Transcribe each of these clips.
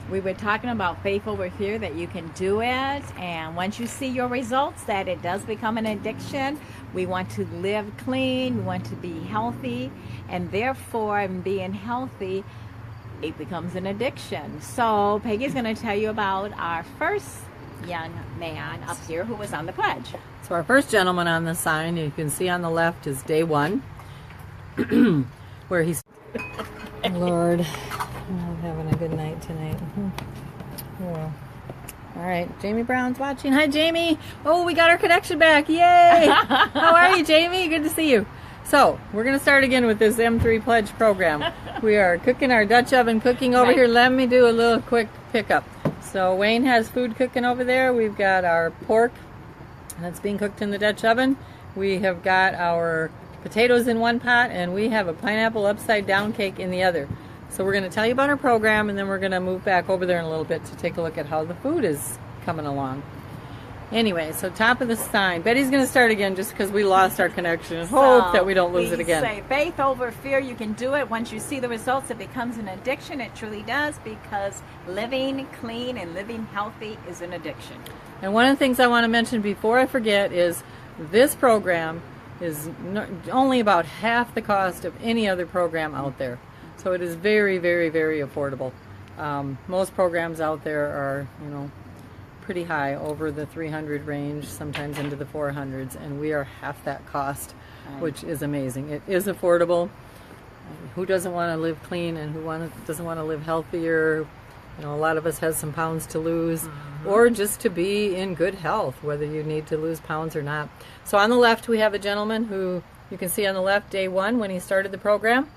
We were talking about faith over fear, that you can do it, and once you see your results, that it does become an addiction. We want to live clean, we want to be healthy, and therefore, in being healthy, it becomes an addiction. So Peggy's going to tell you about our first young man up here who was on the pledge. So our first gentleman on the sign, you can see on the left, is day 1, where he's... Lord, I'm not having a good night tonight. Yeah. All right, Jamie Brown's watching. Hi, Jamie. Oh, we got our connection back. Yay! How are you, Jamie? Good to see you. So, we're going to start again with this M3 Pledge program. We are cooking our Dutch oven cooking over here. Let me do a little quick pickup. So, Wayne has food cooking over there. We've got our pork that's being cooked in the Dutch oven. We have got our potatoes in one pot, and we have a pineapple upside down cake in the other. So we're going to tell you about our program, and then we're going to move back over there in a little bit to take a look at how the food is coming along. Anyway, so top of the sign. Betty's going to start again just because we lost our connection. Hope that we don't lose it again. Say faith over fear. You can do it. Once you see the results, it becomes an addiction. It truly does, because living clean and living healthy is an addiction. And one of the things I want to mention before I forget is this program is only about half the cost of any other program out there. So it is very, very, very affordable. Most programs out there are, pretty high, over the 300 range, sometimes into the 400s, and we are half that cost, which is amazing. It is affordable. Who doesn't want to live clean, and who doesn't want to live healthier? A lot of us has some pounds to lose, or just to be in good health, whether you need to lose pounds or not. So on the left, we have a gentleman who, you can see on the left, day 1 when he started the program,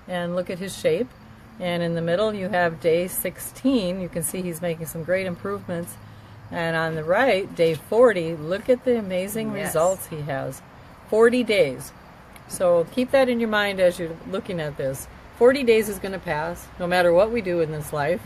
and look at his shape. And in the middle, you have day 16. You can see he's making some great improvements. And on the right, day 40, look at the amazing results he has. 40 days. So keep that in your mind as you're looking at this. 40 days is going to pass, no matter what we do in this life.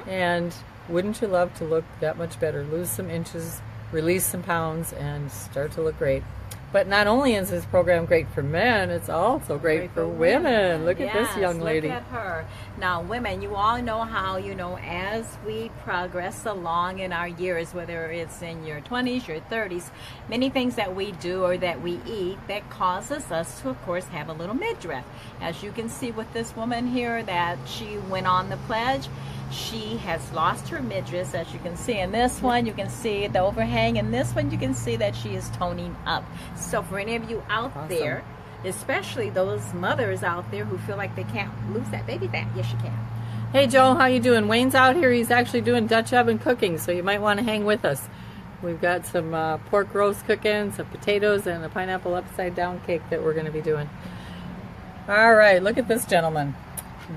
And wouldn't you love to look that much better? Lose some inches, release some pounds, and start to look great. But not only is this program great for men, it's also great for women. Look at this young lady. Look at her. Now, women, you all know how, as we progress along in our years, whether it's in your 20s, your 30s, many things that we do or that we eat that causes us to, of course, have a little midriff. As you can see with this woman here, that she went on the pledge, she has lost her midriff, as you can see. In this one, you can see the overhang. In this one, you can see that she is toning up. So for any of you out there, especially those mothers out there who feel like they can't lose that baby fat, yes, you can. Hey, Joe, how you doing? Wayne's out here. He's actually doing Dutch oven cooking, so you might want to hang with us. We've got some pork roast cooking, some potatoes, and a pineapple upside down cake that we're going to be doing. All right, look at this gentleman.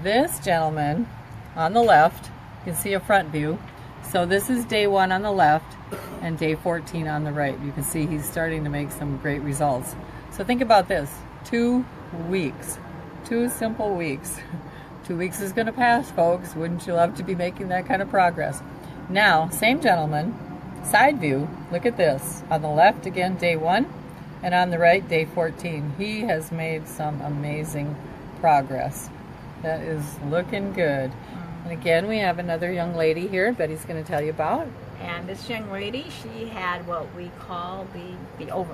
This gentleman on the left, you can see a front view. So this is day 1 on the left and day 14 on the right. You can see he's starting to make some great results. So think about this, 2 weeks, 2 simple weeks. 2 weeks is going to pass, folks. Wouldn't you love to be making that kind of progress? Now, same gentleman, side view, look at this. On the left, again, day 1, and on the right, day 14. He has made some amazing progress. That is looking good. And again, we have another young lady here Betty's going to tell you about. And this young lady, she had what we call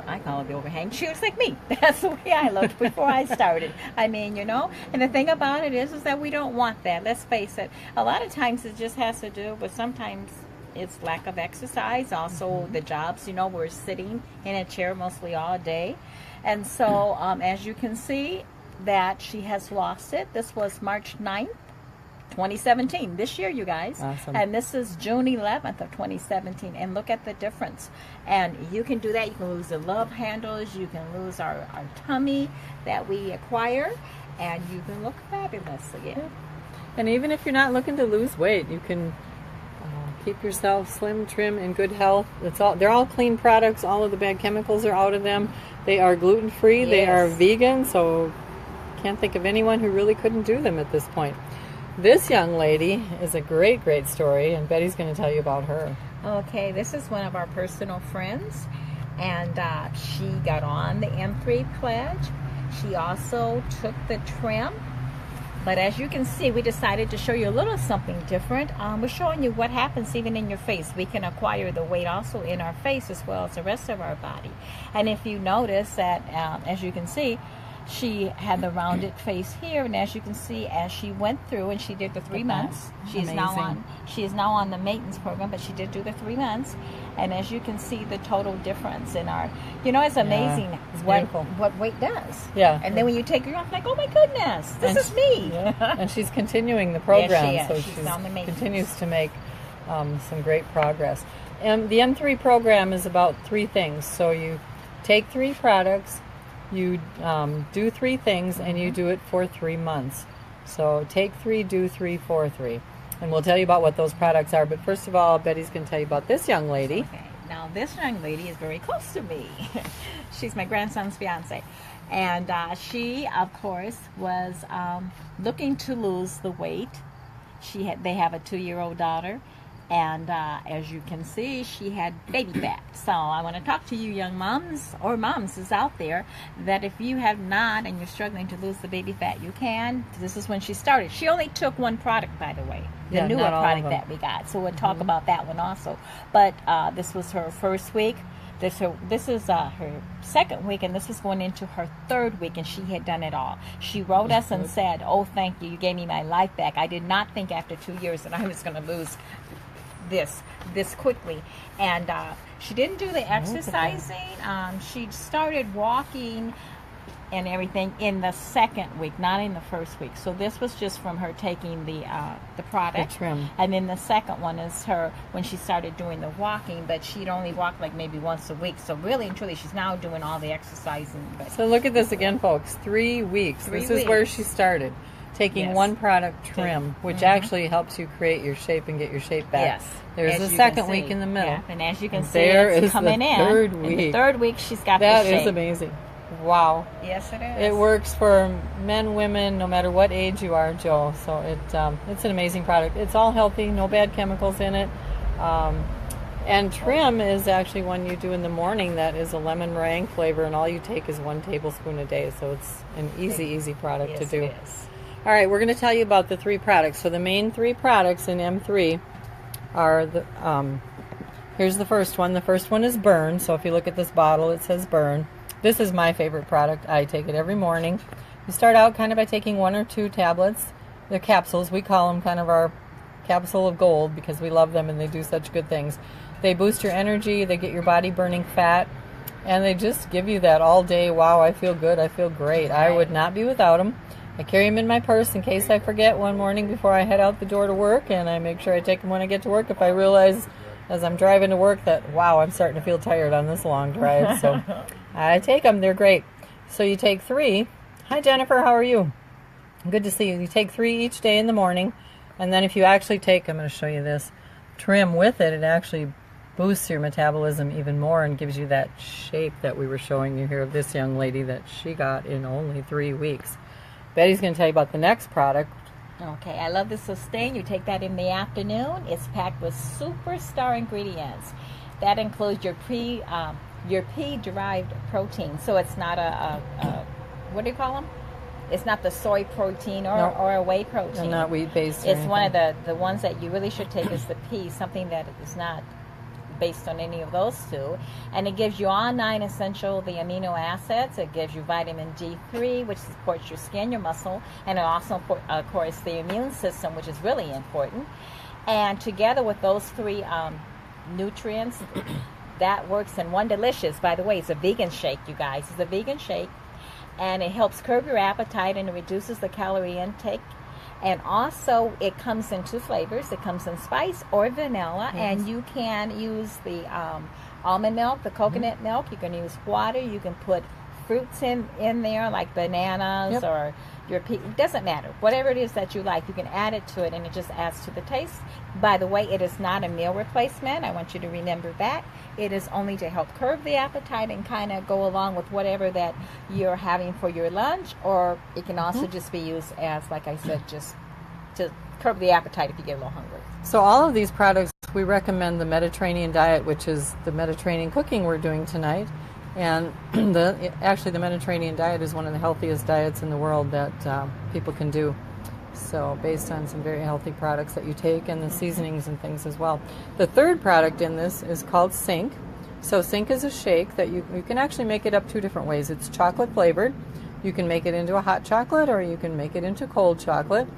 I call it the overhang. She was like me. That's the way I looked before I started. I mean, and the thing about it is that we don't want that. Let's face it. A lot of times it just has to do, but sometimes it's lack of exercise. Also the jobs, we're sitting in a chair mostly all day. And so, as you can see, that she has lost it. This was March 9th. 2017, this year, you guys. Awesome. And this is June 11th of 2017, and look at the difference. And you can do that. You can lose the love handles, you can lose our tummy that we acquire, and you can look fabulous again. And even if you're not looking to lose weight, you can keep yourself slim, trim, in good health. They're all clean products. All of the bad chemicals are out of them. They are gluten-free. Yes. They are vegan, so can't think of anyone who really couldn't do them at this point. This young lady is a great, great story, and Betty's going to tell you about her. Okay, this is one of our personal friends, and she got on the M3 pledge. She also took the trim But as you can see, we decided to show you a little something different. We're showing you what happens even in your face. We can acquire the weight also in our face as well as the rest of our body. And if you notice that, as you can see, she had the rounded face here, and as you can see, as she went through and she did the 3 months, she is now on the maintenance program, but she did do the 3 months, and as you can see, the total difference in our, it's amazing what weight does. Yeah. And then when you take her off, like, oh my goodness, this is me. And she's continuing the program, yes, so she's on the maintenance. continues to make some great progress. And the M3 program is about 3 things. So you take 3 products, you do 3 things, and you do it for 3 months. So take 3, do 3, for 3. And we'll tell you about what those products are. But first of all, Betty's going to tell you about this young lady. Okay. Now, this young lady is very close to me. She's my grandson's fiance. And she, of course, was looking to lose the weight. They have a 2-year-old daughter. And as you can see, she had baby fat. So I want to talk to you young moms or moms is out there that if you have not and you're struggling to lose the baby fat, you can. This is when she started. She only took 1 product, by the way, the newer product that we got. So we'll talk about that one also. But this was her first week. This is her second week, and this was going into her 3rd week, and she had done it all. She wrote us and said, "Oh, thank you. You gave me my life back. I did not think after 2 years that I was going to lose this quickly." And she didn't do the exercising. She started walking and everything in the 2nd week, not in the 1st week. So this was just from her taking the product. The trim. And then the second one is her when she started doing the walking, but she'd only walk like maybe once a week. So really and truly, she's now doing all the exercising. But So look at this again, folks. 3 weeks. This is where she started. Taking 1 product, trim, which actually helps you create your shape and get your shape back. Yes. There's a 2nd week in the middle. Yeah. And as you can see, there it's is coming the in. 3rd In week. the 3rd week, she's got That the shape. is amazing. Wow. Yes, it is. It works for men, women, no matter what age you are, Joe. So it's an amazing product. It's all healthy, no bad chemicals in it. And trim is actually one you do in the morning that is a lemon meringue flavor, and all you take is 1 tablespoon a day. So it's an easy product to do. It is. All right, we're going to tell you about the 3 products. So the main 3 products in M3 are the. Here's the first one. The first one is Burn. So if you look at this bottle, it says Burn. This is my favorite product. I take it every morning. You start out kind of by taking 1 or 2 tablets. They're capsules. We call them kind of our capsule of gold because we love them and they do such good things. They boost your energy. They get your body burning fat. And they just give you that all day, wow, I feel good. I feel great. I would not be without them. I carry them in my purse in case I forget one morning before I head out the door to work. And I make sure I take them when I get to work if I realize as I'm driving to work that, wow, I'm starting to feel tired on this long drive. So I take them. They're great. So you take 3. Hi, Jennifer. How are you? Good to see you. You take 3 each day in the morning. And then if you actually take, I'm going to show you this, trim with it, it actually boosts your metabolism even more and gives you that shape that we were showing you here of this young lady that she got in only 3 weeks. Betty's going to tell you about the next product. Okay, I love the Sustain. You take that in the afternoon. It's packed with superstar ingredients. That includes your pea-derived protein. So it's not a what do you call them? It's not the soy protein or a whey protein. And not wheat-based. It's one of the ones that you really should take is the pea, something that is not based on any of those 2. And it gives you all 9 essential the amino acids. It gives you vitamin D3, which supports your skin, your muscle, and it also, of course, the immune system, which is really important. And together with those 3 nutrients, that works in one delicious, by the way, it's a vegan shake, you guys. It's a vegan shake, and it helps curb your appetite and it reduces the calorie intake. And also, it comes in 2 flavors. It comes in spice or vanilla, and you can use the almond milk, the coconut milk. You can use water. You can put fruits in there, like bananas or your pea. It doesn't matter. Whatever it is that you like, you can add it to it, and it just adds to the taste. By the way, it is not a meal replacement. I want you to remember that. It is only to help curb the appetite and kind of go along with whatever that you're having for your lunch, or it can also just be used as, like I said, just to curb the appetite if you get a little hungry. So all of these products, we recommend the Mediterranean diet, which is the Mediterranean cooking we're doing tonight. And actually the Mediterranean diet is one of the healthiest diets in the world that people can do. So based on some very healthy products that you take and the seasonings and things as well. The third product in this is called Sync. So Sync is a shake that you can actually make it up 2 different ways. It's chocolate flavored. You can make it into a hot chocolate or you can make it into cold chocolate.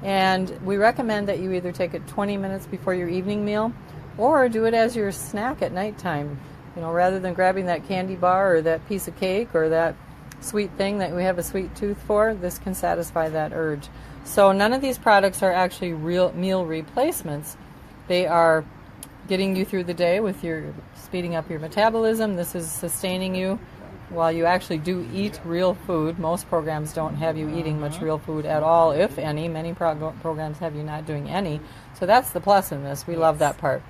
And we recommend that you either take it 20 minutes before your evening meal or do it as your snack at nighttime. You know, rather than grabbing that candy bar or that piece of cake or that sweet thing that we have a sweet tooth for, this can satisfy that urge. So none of these products are actually real meal replacements. They are getting you through the day with your speeding up your metabolism. This is sustaining you while you actually do eat real food. Most programs don't have you eating much real food at all, if any. Many programs have you not doing any. So that's the plus in this. We love that part.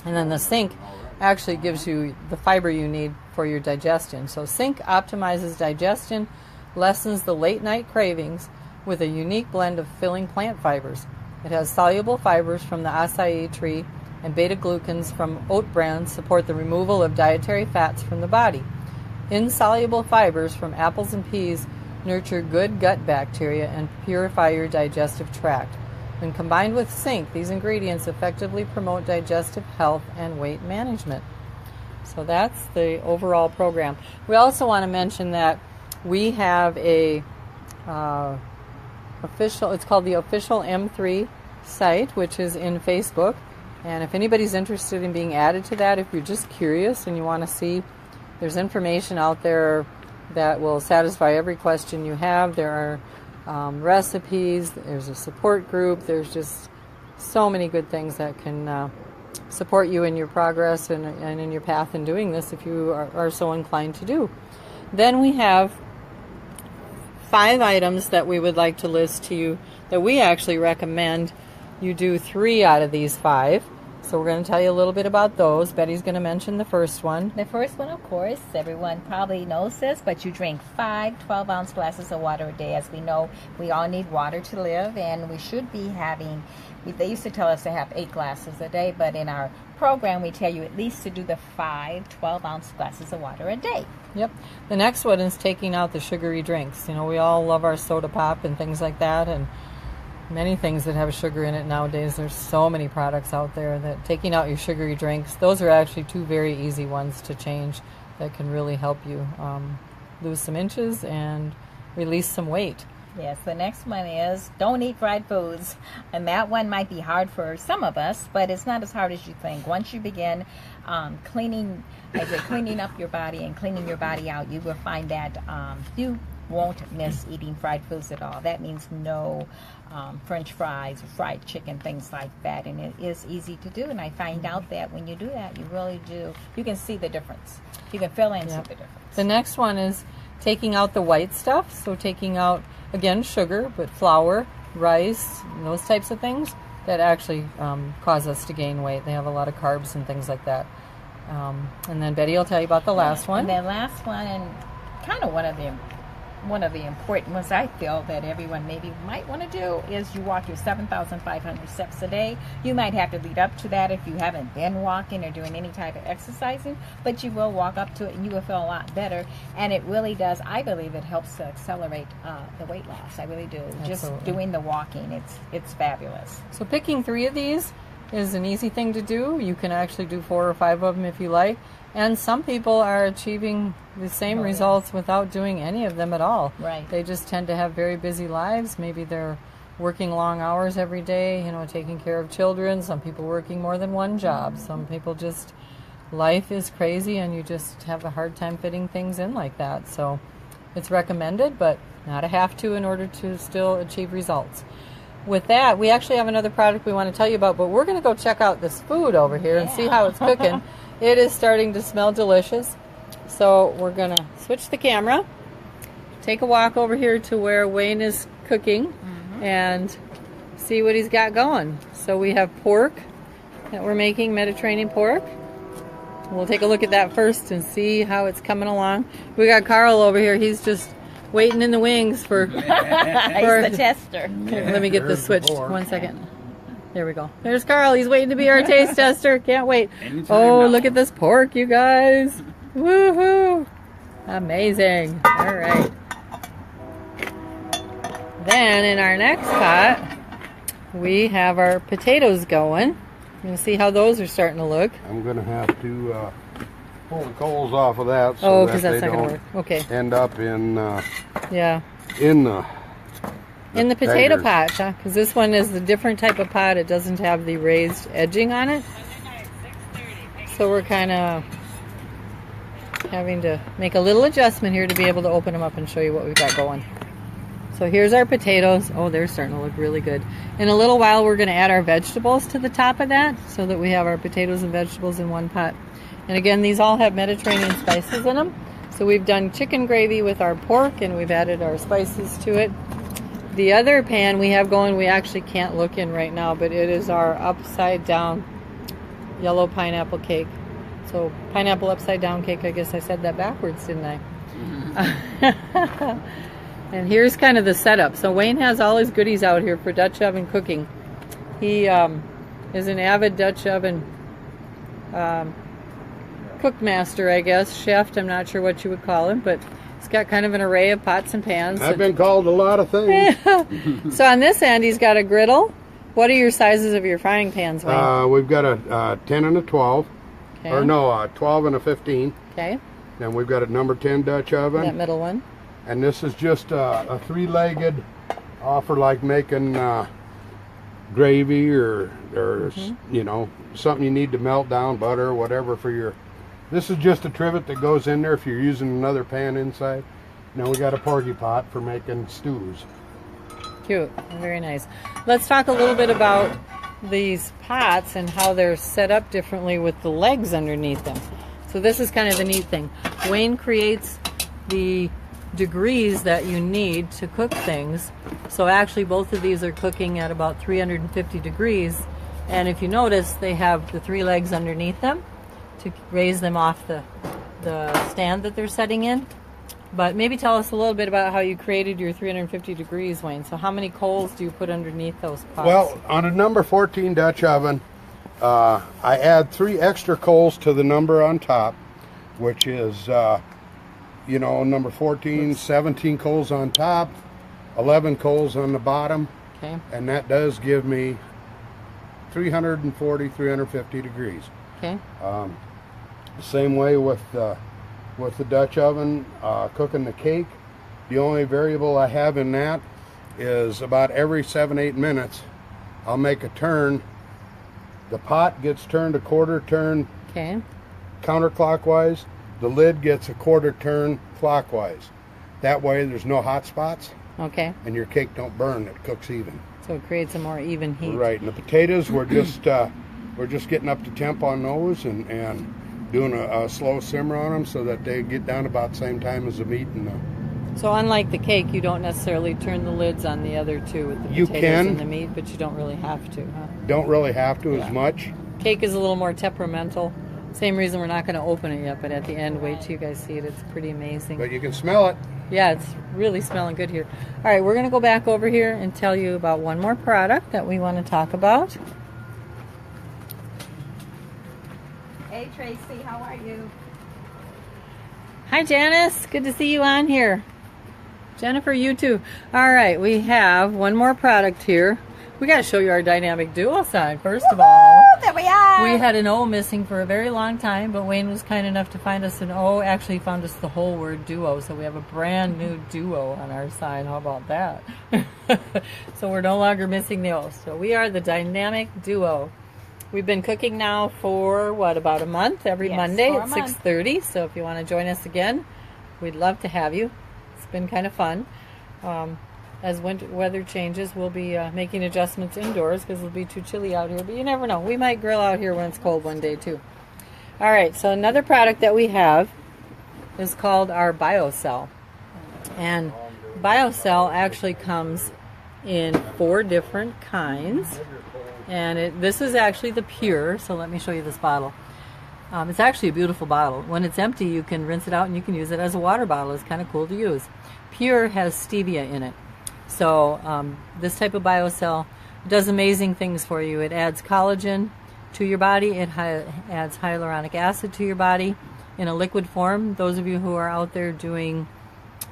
And then the Sync actually gives you the fiber you need for your digestion. So Sync optimizes digestion, lessens the late night cravings with a unique blend of filling plant fibers. It has soluble fibers from the acai tree and beta-glucans from oat bran support the removal of dietary fats from the body. Insoluble fibers from apples and peas nurture good gut bacteria and purify your digestive tract. When combined with Sync, these ingredients effectively promote digestive health and weight management. So that's the overall program. We also want to mention that we have a it's called the Official M3 site, which is in Facebook. And if anybody's interested in being added to that, if you're just curious and you want to see, there's information out there that will satisfy every question you have. There are recipes, there's a support group, there's just so many good things that can support you in your progress and in your path in doing this if you are so inclined to do. Then we have 5 items that we would like to list to you that we actually recommend you do 3 out of these 5. So we're going to tell you a little bit about those. Betty's going to mention the first one. The first one, of course, everyone probably knows this, but you drink 5 12-ounce glasses of water a day. As we know, we all need water to live, and we should be having, they used to tell us to have 8 glasses a day, but in our program, we tell you at least to do the 5 12-ounce glasses of water a day. Yep. The next one is taking out the sugary drinks. You know, we all love our soda pop and things like that, and many things that have sugar in it nowadays. There's so many products out there that taking out your sugary drinks, those are actually 2 very easy ones to change that can really help you lose some inches and release some weight. Yes, the next one is don't eat fried foods. And that one might be hard for some of us, but it's not as hard as you think. Once you begin cleaning up your body and cleaning your body out, you will find that you won't miss eating fried foods at all. That means no French fries, fried chicken, things like that. And it is easy to do. And I find out that when you do that, you really do. You can see the difference. You can feel and see the difference. The next one is taking out the white stuff. So taking out, again, sugar, but flour, rice, those types of things that actually cause us to gain weight. They have a lot of carbs and things like that. And then Betty will tell you about the last one. And the last one, and kind of one of the important ones I feel that everyone maybe might want to do, is you walk your 7,500 steps a day. You might have to lead up to that if you haven't been walking or doing any type of exercising, but you will walk up to it and you will feel a lot better. And it really does, I believe it helps to accelerate the weight loss. I really do. Absolutely. Just doing the walking, it's fabulous. So picking 3 of these is an easy thing to do. You can actually do 4 or 5 of them if you like. And some people are achieving the same results without doing any of them at all. Right. They just tend to have very busy lives. Maybe they're working long hours every day, you know, taking care of children. Some people working more than one job. Some people just, life is crazy and you just have a hard time fitting things in like that. So it's recommended, but not a have to in order to still achieve results. With that, we actually have another product we want to tell you about, but we're going to go check out this food over here and see how it's cooking. It is starting to smell delicious. So we're going to switch the camera, take a walk over here to where Wayne is cooking and see what he's got going. So we have pork that we're making, Mediterranean pork. We'll take a look at that first and see how it's coming along. We got Carl over here. He's just waiting in the wings for... He's the tester. Okay, let me get this switched. 1 second. There we go. There's Carl. He's waiting to be our taste tester. Can't wait. Oh, look at this pork, you guys. Woohoo. Amazing. All right. then in our next pot, we have our potatoes going. You see how those are starting to look. I'm going to have to pull the coals off of that Oh, so because that that's they not going to don't work. Okay. end up in Yeah. in the In the potato taters. pot, huh? Because this one is a different type of pot. It doesn't have the raised edging on it. So we're kind of having to make a little adjustment here to be able to open them up and show you what we've got going. So here's our potatoes. Oh, they're starting to look really good. In a little while, we're going to add our vegetables to the top of that so that we have our potatoes and vegetables in one pot. And again, these all have Mediterranean spices in them. So we've done chicken gravy with our pork and we've added our spices to it. The other pan we have going, we actually can't look in right now, but it is our upside down yellow pineapple cake. So pineapple upside down cake, I guess I said that backwards, didn't I? And here's kind of the setup. So Wayne has all his goodies out here for Dutch oven cooking. He is an avid Dutch oven cook master, I guess, chef. I'm not sure what you would call him, but he's got kind of an array of pots and pans. I've been called a lot of things. So on this end, he's got a griddle. What are your sizes of your frying pans, Wayne? We've got a 10 and a 12. Okay. Or no, a 12 and a 15. Okay. Then we've got a number 10 Dutch oven. That middle one. And this is just a three-legged for like making gravy or you know, something you need to melt down, butter or whatever for your. This is just a trivet that goes in there if you're using another pan inside. Now we got a porgy pot for making stews. Cute. Very nice. Let's talk a little bit about these pots and how they're set up differently with the legs underneath them. So this is kind of the neat thing. Wayne creates the degrees that you need to cook things. So actually both of these are cooking at about 350 degrees. And if you notice, they have the three legs underneath them to raise them off the stand that they're setting in. But maybe tell us a little bit about how you created your 350 degrees, Wayne. So how many coals do you put underneath those pots? Well, on a number 14 Dutch oven, I add 3 extra coals to the number on top, which is, you know, number 14, 17 coals on top, 11 coals on the bottom. Okay. And that does give me 340, 350 degrees. Okay. Same way with the Dutch oven, cooking the cake. The only variable I have in that is about every 7-8 minutes, I'll make a turn. The pot gets turned a quarter turn Okay. counterclockwise. The lid gets a quarter turn clockwise. That way there's no hot spots Okay. and your cake don't burn. It cooks even. So it creates a more even heat. Right. And the potatoes, we're just getting up to temp on those and doing a slow simmer on them so that they get down about the same time as the meat and the. So unlike the cake, you don't necessarily turn the lids on the other two with the You potatoes can. and the meat, but you don't really have to, huh? Don't really have to Yeah. as much. Cake is a little more temperamental. Same reason we're not going to open it yet, but at the end, wait till you guys see it. It's pretty amazing. But you can smell it. Yeah, it's really smelling good here. All right, we're going to go back over here and tell you about one more product that we want to talk about. Hey Tracy, how are you? Hi, Janice. Good to see you on here. Jennifer, you too. All right, we have one more product here. We got to show you our dynamic duo sign, first of all. There we are. We had an O missing for a very long time, but Wayne was kind enough to find us an O. Actually, he found us the whole word duo, so we have a brand new duo on our sign. How about that? So we're no longer missing the O. So we are the dynamic duo. We've been cooking now for, what, about a month? Every Yes, Monday for a at month. 6:30. So if you want to join us again, we'd love to have you. It's been kind of fun. As weather changes, we'll be making adjustments indoors because it'll be too chilly out here. But you never know. We might grill out here when it's cold one day, too. All right, so another product that we have is called our BioCell. And BioCell actually comes in 4 different kinds. And this is actually the pure, so let me show you this bottle. It's actually a beautiful bottle. When it's empty, you can rinse it out and you can use it as a water bottle. It's kind of cool to use. Pure has stevia in it. So this type of BioCell does amazing things for you. It adds collagen to your body. It adds hyaluronic acid to your body in a liquid form. Those of you who are out there doing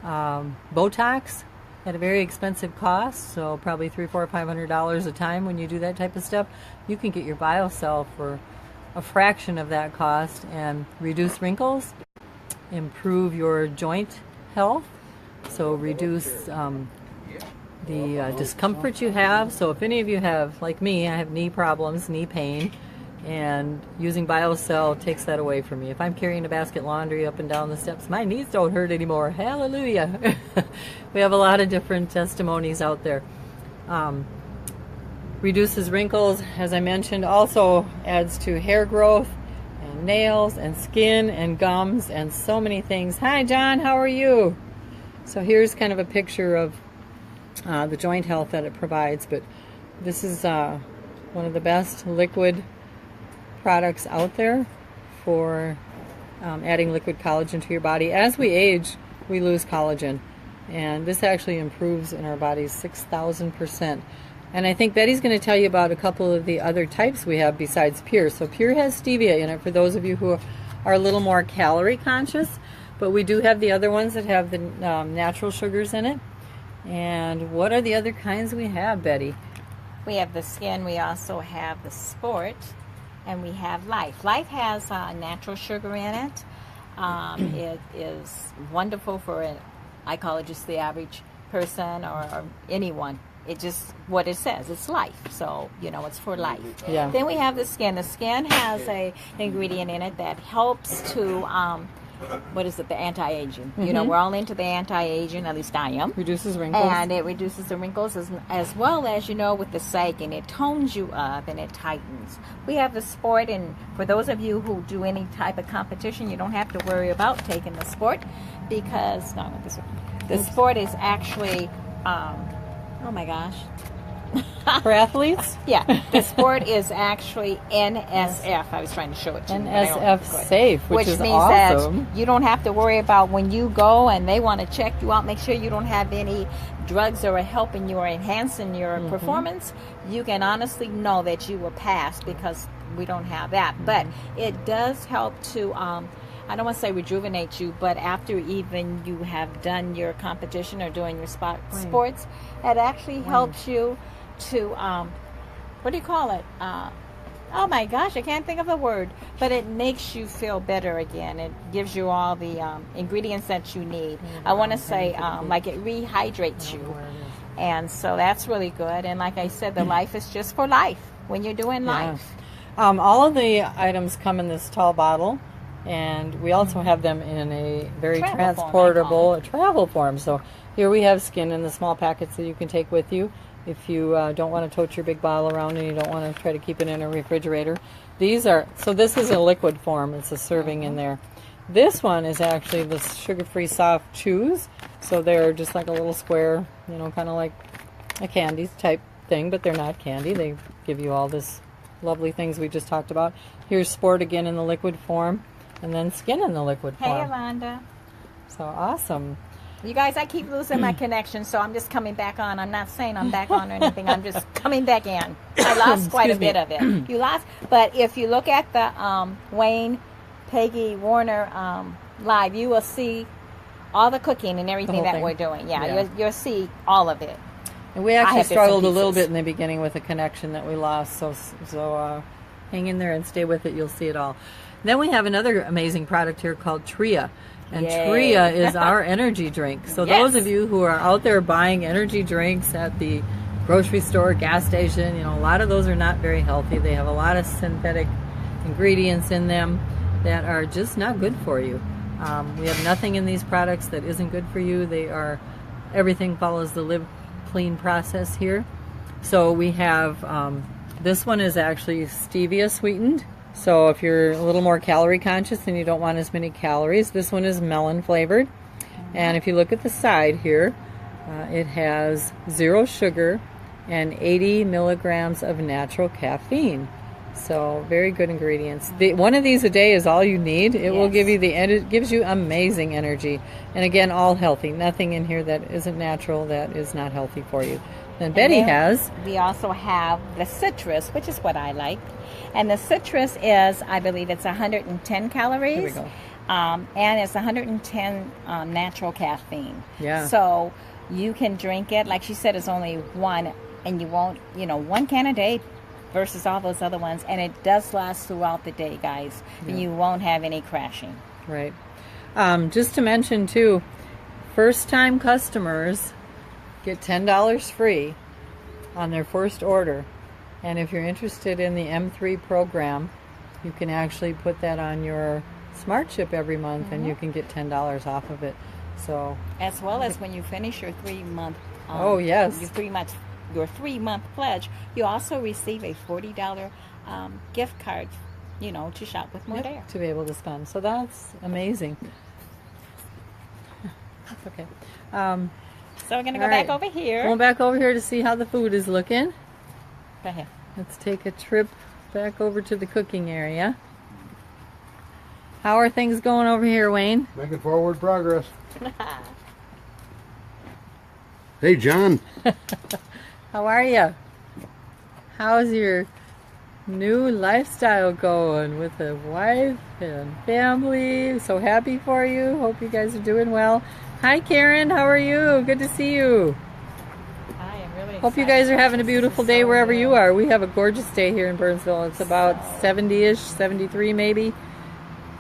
Botox, at a very expensive cost, so probably $300, $400, $500 a time when you do that type of stuff. You can get your BioCell for a fraction of that cost and reduce wrinkles, improve your joint health, so reduce the discomfort you have. So if any of you have, like me, I have knee problems, knee pain, and using BioCell takes that away from me. If I'm carrying a basket of laundry up and down the steps, my knees don't hurt anymore. Hallelujah. We have a lot of different testimonies out there. Reduces wrinkles, as I mentioned, also adds to hair growth and nails and skin and gums and so many things. Hi John, how are you? So here's kind of a picture of the joint health that it provides, but this is one of the best liquid products out there for adding liquid collagen to your body. As we age, we lose collagen, and this actually improves in our bodies 6,000%. And I think Betty's going to tell you about a couple of the other types we have besides Pure. So Pure has stevia in it for those of you who are a little more calorie conscious, but we do have the other ones that have the natural sugars in it. And what are the other kinds we have, Betty? We have the skin, we also have the sport, and we have Life. Life has natural sugar in it. It is wonderful for, I call it just the average person or anyone. It just, what it says, it's life. So, it's for life. Yeah. Then we have the skin. The skin has an ingredient in it that helps to, the anti-aging. We're all into the anti-aging, at least I am. Reduces wrinkles. And it reduces the wrinkles as well as, with the sagging. It tones you up and it tightens. We have the sport, and for those of you who do any type of competition, you don't have to worry about taking the sport because, the sport is actually, oh my gosh. For athletes? Yeah, the sport is actually NSF. I was trying to show it to you. NSF safe, which is means awesome. that you don't have to worry about when you go and they want to check you out, make sure you don't have any drugs that are helping you or enhancing your performance. You can honestly know that you were passed because we don't have that. But it does help to, I don't want to say rejuvenate you, but after even you have done your competition or doing your sports, it actually helps you to, what do you call it? Oh my gosh, I can't think of the word, but it makes you feel better again. It gives you all the ingredients that you need. I want to say, like it rehydrates you. And so that's really good. And like I said, the Life is just for life when you're doing life. All of the items come in this tall bottle. And we also have them in a very transportable travel form. So here we have skin in the small packets that you can take with you if you don't want to tote your big bottle around and you don't want to try to keep it in a refrigerator. So this is a liquid form. It's a serving in there. This one is actually the sugar-free soft chews. So they're just like a little square, kind of like a candy type thing, but they're not candy. They give you all this lovely things we just talked about. Here's Sport again in the liquid form. And then skin in the liquid form. Hey, Yolanda. So awesome. You guys, I keep losing my connection, so I'm just coming back on. I'm not saying I'm back on or anything. I'm just coming back in. I lost quite a bit of it. You lost. But if you look at the Wayne, Peggy, Warner live, you will see all the cooking and everything that we're doing. Yeah. You'll see all of it. And we actually struggled a little bit in the beginning with a connection that we lost. So hang in there and stay with it. You'll see it all. Then we have another amazing product here called Tria. And Tria is our energy drink. So those of you who are out there buying energy drinks at the grocery store, gas station, a lot of those are not very healthy. They have a lot of synthetic ingredients in them that are just not good for you. We have nothing in these products that isn't good for you. Everything follows the Live Clean process here. So we have, this one is actually stevia sweetened. So if you're a little more calorie conscious and you don't want as many calories, this one is melon flavored. And if you look at the side here, it has 0 sugar and 80 milligrams of natural caffeine. So very good ingredients. One of these a day is all you need. It will give you it gives you amazing energy. And again, all healthy. Nothing in here that isn't natural that is not healthy for you. Then Betty has. We also have the citrus, which is what I like. And the citrus is, I believe it's 110 calories. Here we go. And it's 110 natural caffeine. Yeah. So You can drink it. Like she said, it's only one, and you won't, one can a day versus all those other ones. And it does last throughout the day, guys. Yeah. And you won't have any crashing. Right. Just to mention, too, first-time customers get $10 free on their first order. And if you're interested in the M3 program, you can actually put that on your Smart Chip every month, and you can get $10 off of it. So, as well as when you finish your 3-month, your 3-month pledge, you also receive a $40 gift card, to shop with more there. To be able to spend. So that's amazing. That's okay. So we're going to go back over here. Going back over here to see how the food is looking. Go ahead. Let's take a trip back over to the cooking area. How are things going over here, Wayne? Making forward progress. Hey, John. How are you? How's your new lifestyle going with a wife and family? So happy for you. Hope you guys are doing well. Hi, Karen. How are you? Good to see you. I am really Hope you guys are having a beautiful day wherever you are. We have a gorgeous day here in Burnsville. It's about 70-ish, 73 maybe. A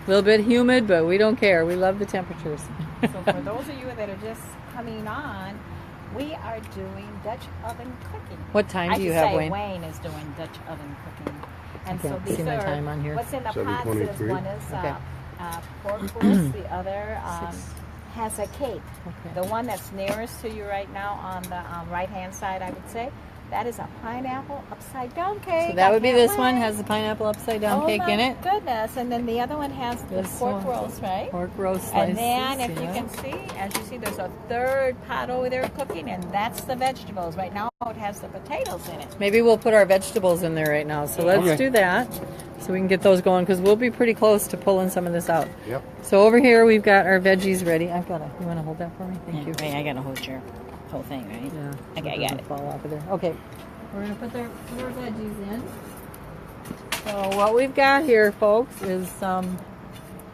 little bit humid, but we don't care. We love the temperatures. So for those of you that are just coming on, we are doing Dutch oven cooking. What time do you have, Wayne? Wayne is doing Dutch oven cooking. And so see these my are time on here. What's in the pots is one is pork roast, the other has a cake. Okay. The one that's nearest to you right now on the right-hand side, I would say, that is a pineapple upside-down cake. So that would be this one, has the pineapple upside-down cake in it. Oh, my goodness. And then the other one has the pork roast, right? Pork roast slices. And then, if you can see, as you see, there's a third pot over there cooking, and that's the vegetables. Right now, it has the potatoes in it. Maybe we'll put our vegetables in there right now. So let's do that so we can get those going, because we'll be pretty close to pulling some of this out. Yep. So over here, we've got our veggies ready. You want to hold that for me? Thank you. Wait, I got to hold your whole thing, right? Yeah. Okay, I got it. Fall off of there. Okay. We're going to put our veggies in. So what we've got here, folks, is some...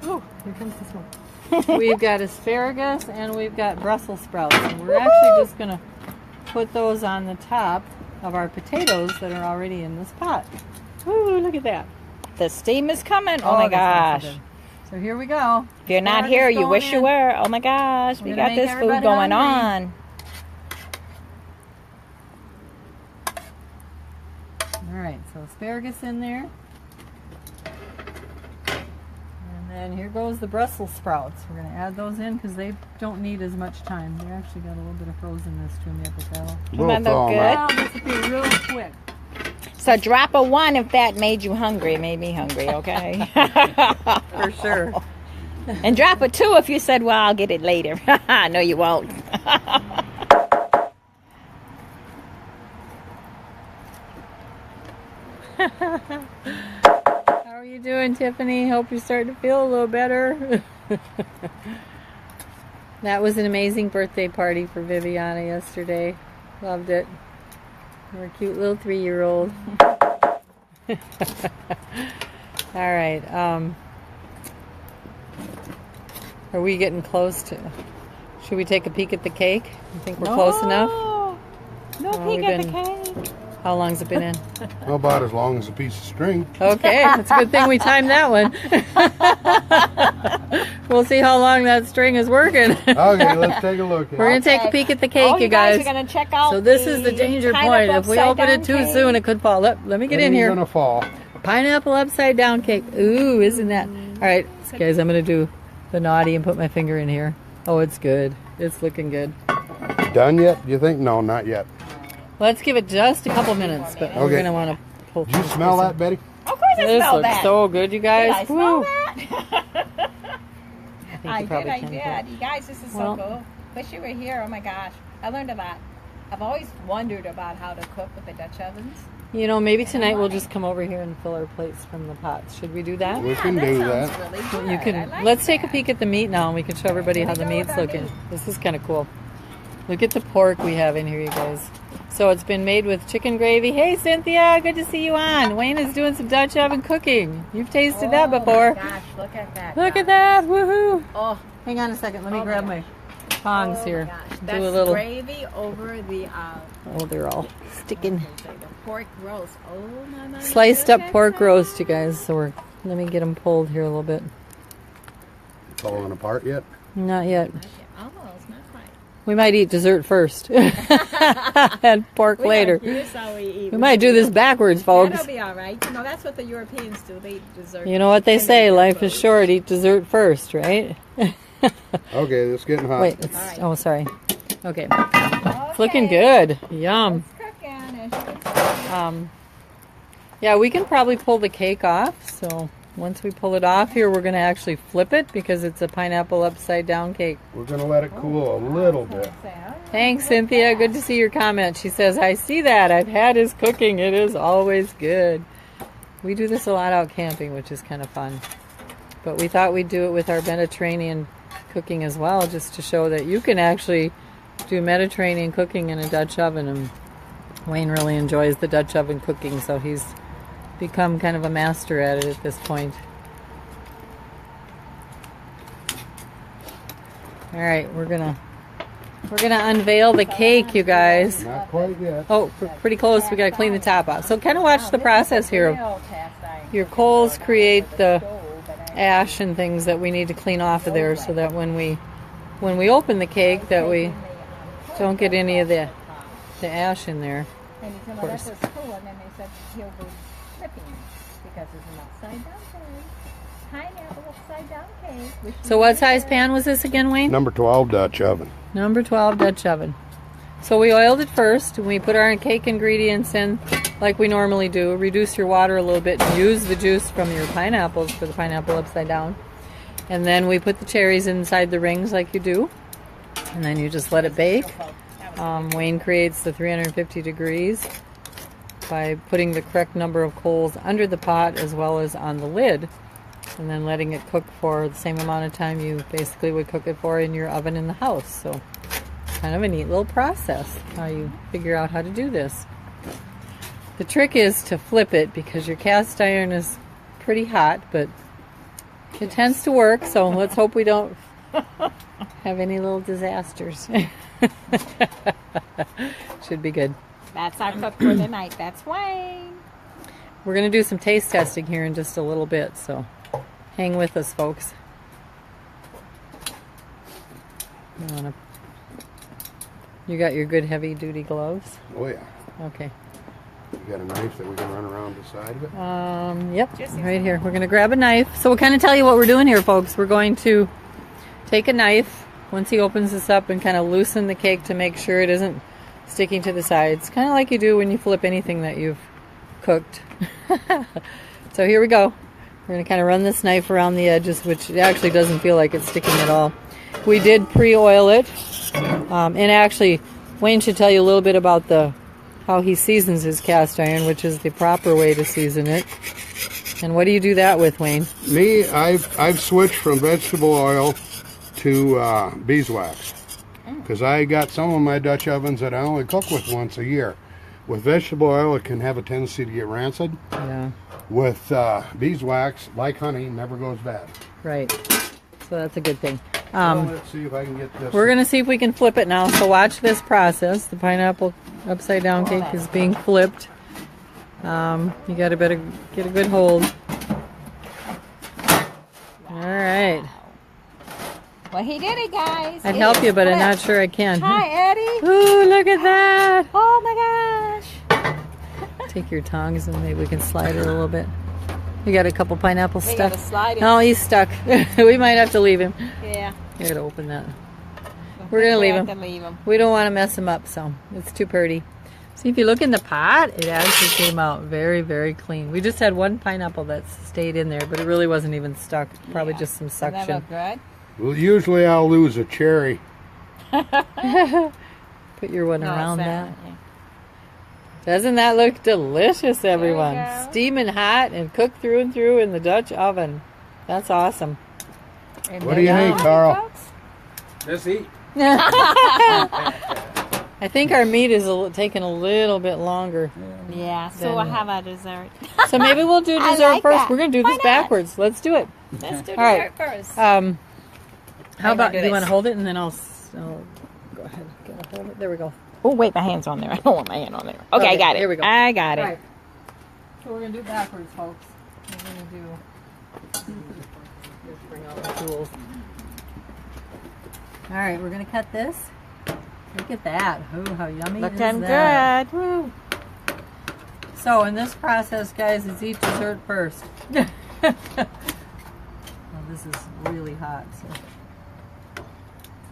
Oh, here comes the smoke. We've got asparagus and we've got Brussels sprouts. And we're actually just going to put those on the top of our potatoes that are already in this pot. Ooh, look at that. The steam is coming. Oh my gosh. So here we go. If you're not here, you wish you were. Oh my gosh, we got this food going on. Alright, so asparagus in there. And then here goes the Brussels sprouts. We're going to add those in because they don't need as much time. They actually got a little bit of frozenness to them yet, but that'll good. Well, this will be real quick. So drop a 1 if that made you hungry. It made me hungry, okay? For sure. And drop a 2 if you said, well, I'll get it later. No, you won't. How are you doing, Tiffany? Hope you're starting to feel a little better. That was an amazing birthday party for Viviana yesterday. Loved it. We're a cute little 3-year-old. All right. Are we getting close to... Should we take a peek at the cake? You think we're close enough? No peek at the cake. How long's it been in? Well, about as long as a piece of string. Okay, it's a good thing we timed that one. We'll see how long that string is working. Okay, let's take a look. We're going to take a peek at the cake, you guys. Are going to check out. So this is the danger point. If we open it too soon, it could fall. Let me get in here. It's going to fall. Pineapple upside down cake. Ooh, isn't that? All right, so guys, I'm going to do the naughty and put my finger in here. Oh, it's good. It's looking good. Done yet? You think? No, not yet. Let's give it just a couple minutes, but we're going to want to pull. Did you smell that, Betty? Of course I smell that. This looks so good, you guys. Did I smell that? I did. You guys, this is so cool. Wish you were here. Oh my gosh. I learned a lot. I've always wondered about how to cook with the Dutch ovens. You know, maybe tonight we'll just come over here and fill our plates from the pots. Should we do that? We can do that. Really good. You can. Let's take a peek at the meat now, and we can show everybody how the meat's looking. This is kind of cool. Look at the pork we have in here, you guys. So it's been made with chicken gravy. Hey, Cynthia, good to see you on. Wayne is doing some Dutch oven cooking. You've tasted that before. Oh my gosh, look at that. Look at that, woohoo. Oh, hang on a second. Let me grab my tongs Oh here. my gosh. Do That's a little. gravy over the Oh, they're all sticking. the pork roast. Oh my. Sliced up pork roast, you guys. So let me get them pulled here a little bit. Falling apart yet? Not yet. Almost, not quite. We might eat dessert first and pork later. Here's how we eat. We might do this backwards, folks. That'll be all right. You know, that's what the Europeans do. They eat dessert. You know what they say, life is short, eat dessert first, right? Okay, it's getting hot. Wait, All right. oh, sorry. Okay. Okay. It's looking good. Yum. It's cooking, as you can see. Yeah, we can probably pull the cake off. So once we pull it off here, we're going to actually flip it because it's a pineapple upside down cake. We're going to let it cool a little bit. Thanks, Cynthia. Good to see your comment. She says, I see that. I've had his cooking. It is always good. We do this a lot out camping, which is kind of fun. But we thought we'd do it with our Mediterranean cooking as well, just to show that you can actually do Mediterranean cooking in a Dutch oven. And Wayne really enjoys the Dutch oven cooking, so he's become kind of a master at it at this point. All right, we're gonna unveil the cake, you guys. Not quite yet. Oh, we're pretty close. We gotta clean the top off. So kind of watch the process here. Your coals create the ash and things that we need to clean off of there, so that when we open the cake, that we don't get any of the ash in there. And he said, well, that was cool. And then they said he'll be flipping it because it's an upside down cake. Pineapple upside down cake. So what size pan was this again, Wayne? Number 12 Dutch oven. Number 12 Dutch oven. So we oiled it first, and we put our cake ingredients in like we normally do. Reduce your water a little bit and use the juice from your pineapples for the pineapple upside down. And then we put the cherries inside the rings like you do. And then you just let it bake. Wayne creates the 350 degrees by putting the correct number of coals under the pot as well as on the lid, and then letting it cook for the same amount of time you basically would cook it for in your oven in the house. So kind of a neat little process how you figure out how to do this. The trick is to flip it because your cast iron is pretty hot, but it tends to work, so let's hope we don't have any little disasters. Should be good. That's our cook for the night. That's Wayne. We're going to do some taste testing here in just a little bit, so hang with us, folks. You got your good heavy-duty gloves? Oh, yeah. Okay. You got a knife that we can run around the side of it? Yep, right here. We're going to grab a knife. So we'll kind of tell you what we're doing here, folks. We're going to take a knife once he opens this up and kind of loosen the cake to make sure it isn't sticking to the sides. Kind of like you do when you flip anything that you've cooked. So here we go. We're going to kind of run this knife around the edges, which it actually doesn't feel like it's sticking at all. We did pre-oil it. And actually, Wayne should tell you a little bit about how he seasons his cast iron, which is the proper way to season it. And what do you do that with, Wayne? Me, I've switched from vegetable oil to beeswax, because I got some of my Dutch ovens that I only cook with once a year. With vegetable oil, it can have a tendency to get rancid. Yeah. With beeswax, like honey, never goes bad. Right. So that's a good thing. Well, let's see if I can get this. We're going to see if we can flip it now. So watch this process. The pineapple upside down cake is being flipped. You got to better get a good hold. All right. Well, he did it, guys. I'd help you, but I'm not sure I can. Hi, Eddie. Ooh, look at that. Oh, my gosh. Take your tongs and maybe we can slide it a little bit. We got a couple pineapples We stuck. gotta slide it. No, he's stuck. We might have to leave him. Yeah. You gotta open that. We're gonna leave him. We don't want to mess him up, so it's too pretty. See, if you look in the pot, it actually came out very, very clean. We just had one pineapple that stayed in there, but it really wasn't even stuck. Probably just some Doesn't that suction. look good? Well, usually I'll lose a cherry. Put your one around that. Doesn't that look delicious, everyone? There you go. Steaming hot and cooked through and through in the Dutch oven. That's awesome. What do you think, Carl? Just eat. I think our meat is taking a little bit longer. Yeah, so we'll have a dessert. So maybe we'll do I dessert like first. that. We're going to do Why this not? backwards. Let's do it. Let's do All right. dessert first. How you about, wanna do do you want to this? hold it and then I'll I'll go ahead and get a hold of it. There we go. Oh, wait, my hand's on there. I don't want my hand on there. Okay, I got it. Here we go. I got it. All right. So we're going to do backwards, folks. We're going to do... Just bring out my tools. All right, we're going to cut this. Look at that. Oh, how yummy is Looking that? good. Woo. So in this process, guys, is eat dessert first. Well, this is really hot. So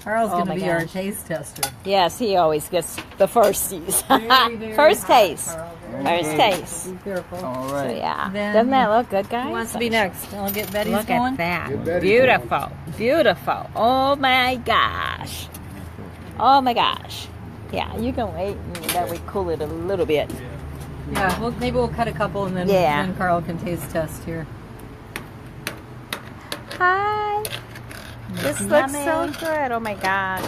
Carl's going to my be our gosh. taste tester. Yes, he always gets the firsties. Very, very First hot, taste. Carl. First taste. Be careful. All So, right. yeah. Then- Doesn't that look good, guys? Who wants to be next? I'll get Betty's Look going. at that. Get Betty Beautiful. Beautiful. Oh my gosh. Oh my gosh. Yeah, you can wait and that we cool it a little bit. Yeah, well, maybe we'll cut a couple and then, Yeah. then Carl can taste test here. Hi. This looks so Yummy. good. Oh my gosh.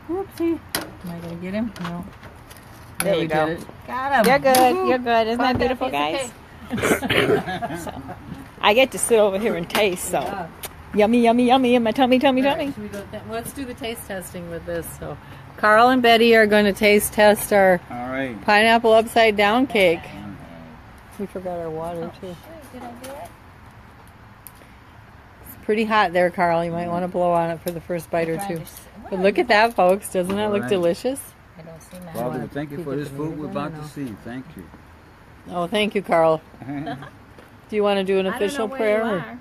Whoopsie. Am I going to get him? No. There you we go. did it. Got him. You're good. Woohoo. You're good. Isn't that Caught beautiful, piece of guys? cake. So, I get to sit over here and taste. So Yeah. yummy, yummy, yummy in my tummy, tummy, All right, tummy. should we go let's do the taste testing with this. So, Carl and Betty are going to taste test our All right. pineapple upside down cake. We forgot our water too. It's pretty hot there, Carl. You might want to blow on it for the first bite or two. But look at that, folks. Doesn't that look Alright. delicious? I don't see my Father, we thank you Keep for it this to food me. we're I about don't to see. Thank you. Oh, thank you, Carl. Do you want to do an official prayer? or-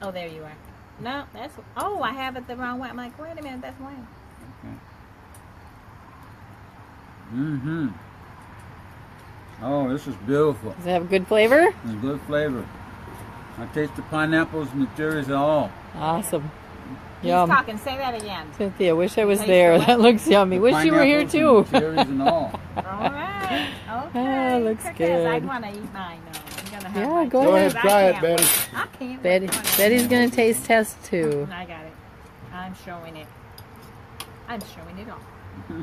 Oh, there you are. No, that's. Oh, I have it the wrong way. I'm like, wait a minute, that's Wayne. Mm-hmm. Oh, this is beautiful. Does it have good flavor? It's good flavor. I taste the pineapples and the cherries all. Awesome. He's Yum. talking. Say that again. Cynthia, wish I was Taste there. the what? That looks yummy. The Wish you were here pineapples too. and the cherries and all. All right. Okay. Ah, looks Because good. I want to eat mine. No, I'm gonna have Yeah, mine go too. Go ahead, I try it, can't Betty. wait. I can't. Betty, wait. Betty's going to taste test too. I got it. I'm showing it. I'm showing it all.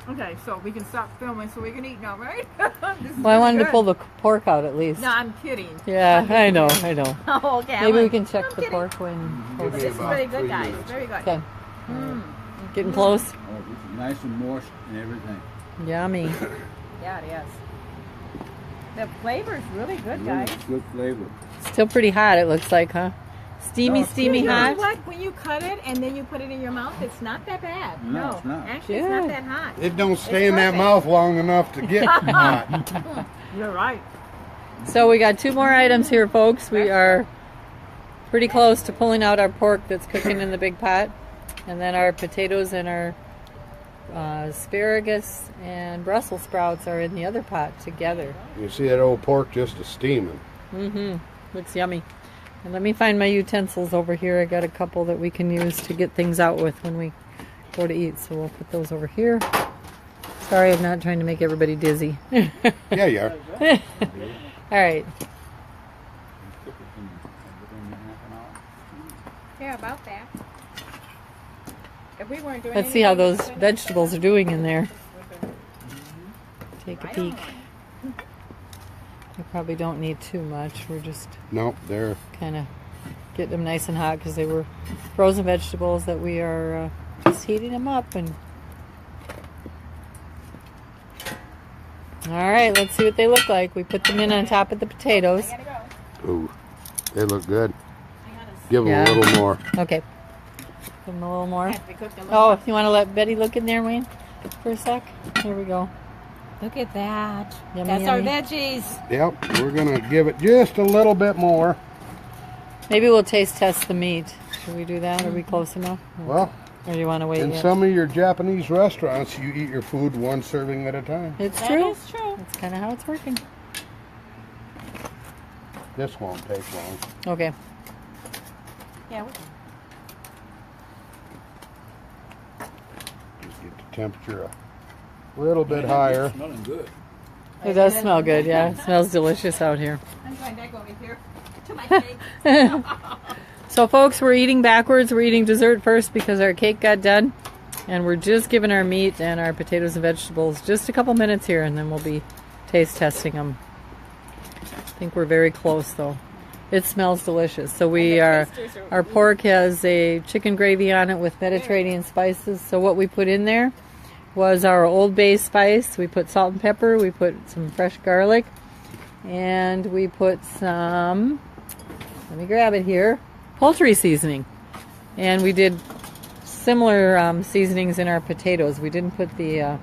Okay, so we can stop filming so we can eat now, right? Well, I wanted to pull the pork out at least. No, I'm kidding. Yeah, I know. Oh, okay. Maybe we I'm can check I'm the kidding. pork when. Give me This is about very 3 good, guys. minutes. Very good. Okay. Mm. Getting close. Oh, this is nice and moist and everything. Yummy. Yeah, it is. The flavor is really good, Really guys. good flavor. Still pretty hot, it looks like, huh? Steamy, No, steamy You know hot. what? When you cut it and then you put it in your mouth, it's not that bad. No, it's not. Actually, it's not Good. that hot. It don't stay It's in that perfect. mouth long enough to get hot. You're right. So we got 2 more items here, folks. We are pretty close to pulling out our pork that's cooking in the big pot. And then our potatoes and our asparagus and Brussels sprouts are in the other pot together. You see that old pork just a steaming. Mm-hmm. Looks yummy. And let me find my utensils over here. I got a couple that we can use to get things out with when we go to eat. So we'll put those over here. Sorry, I'm not trying to make everybody dizzy. Yeah, you are. All right. Yeah, about that. If we weren't doing Let's see how anything, those vegetables are doing in there. Take a Right on. peek. We probably don't need too much. We're just Nope, there. kind of getting them nice and hot because they were frozen vegetables that we are just heating them up. And all right, let's see what they look like. We put them in on top of the potatoes. I gotta go. Ooh, they look good. I gotta Give them Yeah. a little more. Okay. Give them a little more. have to cook a little Oh, more. you want to let Betty look in there, Wayne, for a sec? Here we go. Look at that. Yummy, That's yummy. our veggies. Yep, we're gonna give it just a little bit more. Maybe we'll taste test the meat. Should we do that? Are we close enough? Well, Or do you want to wait in yet? some of your Japanese restaurants, you eat your food 1 serving at a time. It's That true. is true. That's kind of how it's working. This won't take long. Okay. Yeah. Just get the temperature a little bit higher. Smelling good. It does smell good, yeah. It smells delicious out here. I'm going back over here to my cake. So, folks, we're eating backwards. We're eating dessert first because our cake got done. And we're just giving our meat and our potatoes and vegetables just a couple minutes here, and then we'll be taste testing them. I think we're very close, though. It smells delicious. So our pork has a chicken gravy on it with Mediterranean spices. So what we put in there was our Old Bay spice. We put salt and pepper. We put some fresh garlic. And we put some, let me grab it here, poultry seasoning. And we did similar seasonings in our potatoes. We didn't put the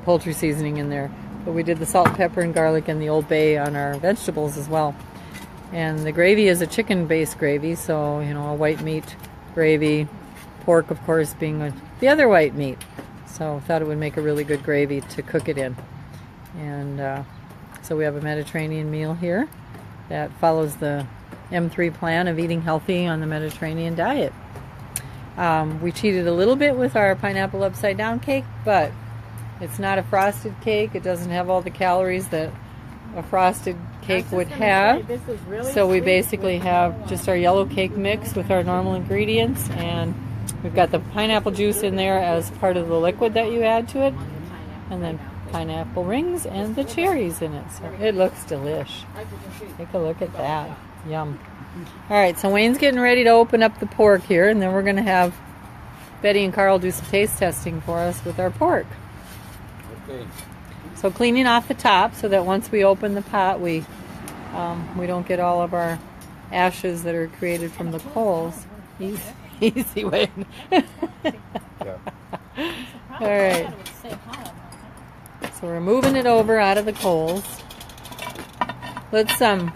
poultry seasoning in there. But we did the salt, pepper, and garlic and the Old Bay on our vegetables as well. And the gravy is a chicken-based gravy, so, you know, a white meat gravy. Pork, of course, being the other white meat. So I thought it would make a really good gravy to cook it in. And so we have a Mediterranean meal here that follows the M3 plan of eating healthy on the Mediterranean diet. We cheated a little bit with our pineapple upside down cake, but it's not a frosted cake. It doesn't have all the calories that a frosted cake would have. So we basically have just our yellow cake mix with our normal ingredients, and we've got the pineapple juice in there as part of the liquid that you add to it, and then pineapple rings and the cherries in it. So it looks delish. Take a look at that. Yum. All right, so Wayne's getting ready to open up the pork here, and then we're going to have Betty and Carl do some taste testing for us with our pork. Okay. So cleaning off the top so that once we open the pot, we don't get all of our ashes that are created from the coals. Easy, Wayne. All right. So we're moving it over out of the coals. Let's oh,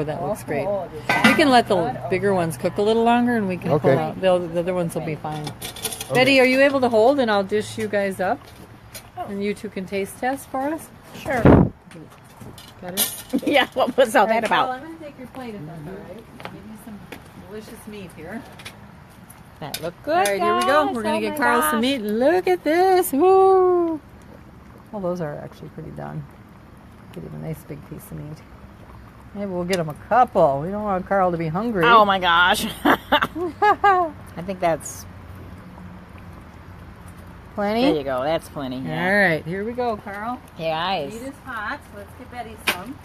that looks great. We can let the bigger ones cook a little longer, and we can pull out. The other ones will be fine. Okay. Betty, are you able to hold, and I'll dish you guys up, and you two can taste test for us? Sure. Got it? Yeah, what was all that Carl, about? I'm going to take your plate if that's all right. I'll give you some delicious meat here. That looked good. All right, here we go. We're going to get Carl some meat. Look at this. Woo! Well, those are actually pretty done. Get him a nice big piece of meat. Maybe we'll get him a couple. We don't want Carl to be hungry. Oh my gosh. I think that's plenty. There you go. That's plenty. Yeah. All right, here we go, Carl. Yeah, Meat is hot, so let's get Betty some.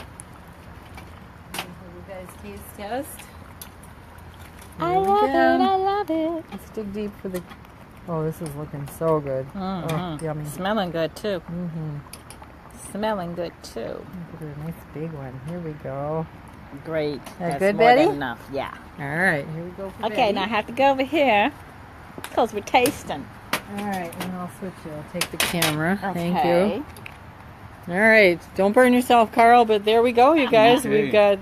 You guys taste test. I love it. Let's dig deep for the. Oh, this is looking so good. Oh, yummy. Smelling good too. Mm-hmm. Smelling good too. Look at a nice big one. Here we go. Great. That That's good, more Betty? than enough. Yeah. All right, here we go for Okay, Betty. now I have to go over here because we're tasting. All right, and I'll switch you. I'll take the camera. Thank Okay. you. All right, don't burn yourself, Carl, but there we go, you guys. Okay. We've got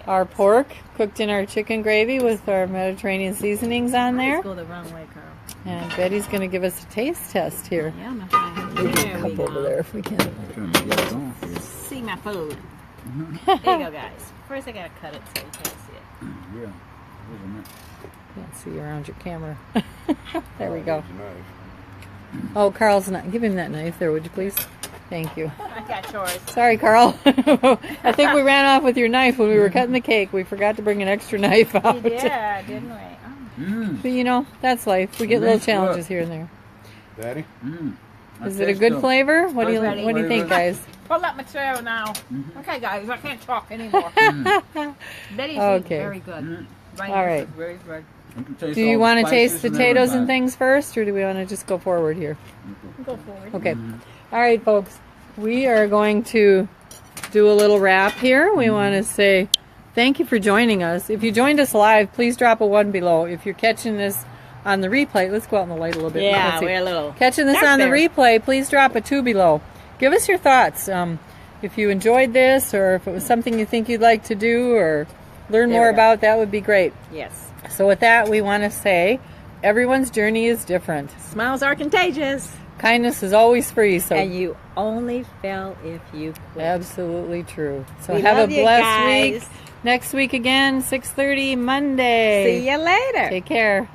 our pork cooked in our chicken gravy with our Mediterranean seasonings on there. Go the wrong way, Carl. And Betty's going to give us a taste test here. Yeah, my fine. Maybe a There we couple over go. there if we can. Trying to get it on here. See my food. There you go, guys. First, I gotta cut it so you can't see it. Yeah. Wait a minute. Can't see around your camera. There we go. Oh, Carl's not. Give him that knife there, would you please? Thank you. I got yours. Sorry, Carl. I think we ran off with your knife when we were cutting the cake. We forgot to bring an extra knife out. Yeah, didn't we? Oh. But you know, that's life. We get little challenges here and there. Daddy? Is it a good flavor? What do you think, guys? Pull up my chair now. Okay, guys, I can't talk anymore. Betty's Okay. very good. All right. Very good. You can taste Do you all want the to taste spices potatoes and everything. things first, or do we want to just go forward here? Go forward. Okay. All right, folks. We are going to do a little wrap here. We want to say thank you for joining us. If you joined us live, please drop a 1 below. If you're catching this on the replay, let's go out in the light a little bit. Yeah, Let's see. we're a little Catching this dark on the there. replay, please drop a 2 below. Give us your thoughts. If you enjoyed this, or if it was something you think you'd like to do or learn There more we go. about, that would be great. Yes. So with that, we want to say everyone's journey is different. Smiles are contagious. Kindness is always free. So And you only fail if you quit. absolutely true. So We have a love you blessed guys. week. Next week again, 6:30 Monday. See you later. Take care.